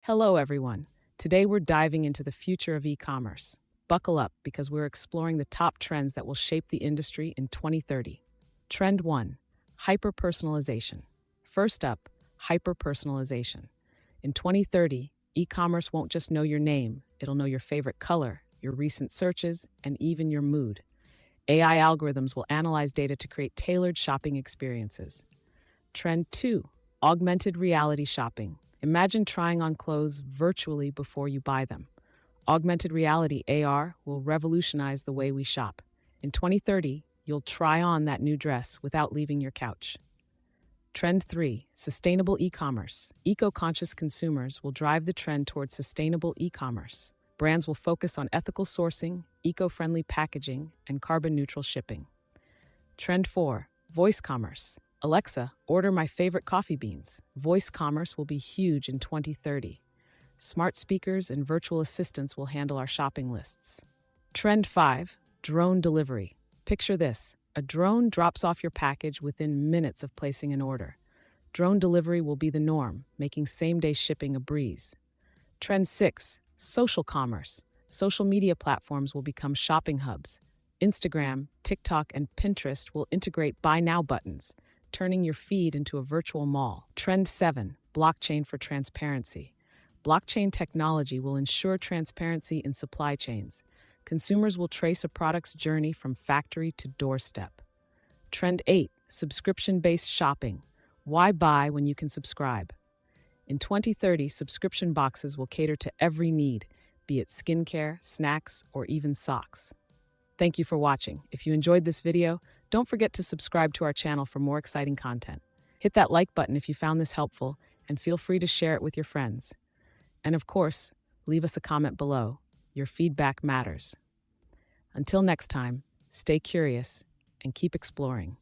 Hello, everyone. Today we're diving into the future of e-commerce. Buckle up because we're exploring the top trends that will shape the industry in 2030. Trend 1: Hyper-Personalization. First up, hyper-personalization. In 2030, e-commerce won't just know your name, it'll know your favorite color, your recent searches, and even your mood. AI algorithms will analyze data to create tailored shopping experiences. Trend 2: Augmented Reality Shopping. Imagine trying on clothes virtually before you buy them. Augmented reality AR will revolutionize the way we shop. In 2030, you'll try on that new dress without leaving your couch. Trend 3: Sustainable e-commerce. Eco-conscious consumers will drive the trend towards sustainable e-commerce. Brands will focus on ethical sourcing, eco-friendly packaging, and carbon-neutral shipping. Trend 4: Voice commerce. Alexa, order my favorite coffee beans. Voice commerce will be huge in 2030. Smart speakers and virtual assistants will handle our shopping lists. Trend 5: Drone delivery. Picture this: a drone drops off your package within minutes of placing an order. Drone delivery will be the norm, making same-day shipping a breeze. Trend 6: Social commerce. Social media platforms will become shopping hubs. Instagram, TikTok, and Pinterest will integrate buy now buttons, turning your feed into a virtual mall. Trend 7: Blockchain for transparency. Blockchain technology will ensure transparency in supply chains. Consumers will trace a product's journey from factory to doorstep. Trend 8: Subscription-based shopping. Why buy when you can subscribe? In 2030, subscription boxes will cater to every need, be it skincare, snacks, or even socks. Thank you for watching. If you enjoyed this video, don't forget to subscribe to our channel for more exciting content. Hit that like button if you found this helpful, and feel free to share it with your friends. And of course, leave us a comment below. Your feedback matters. Until next time, stay curious and keep exploring.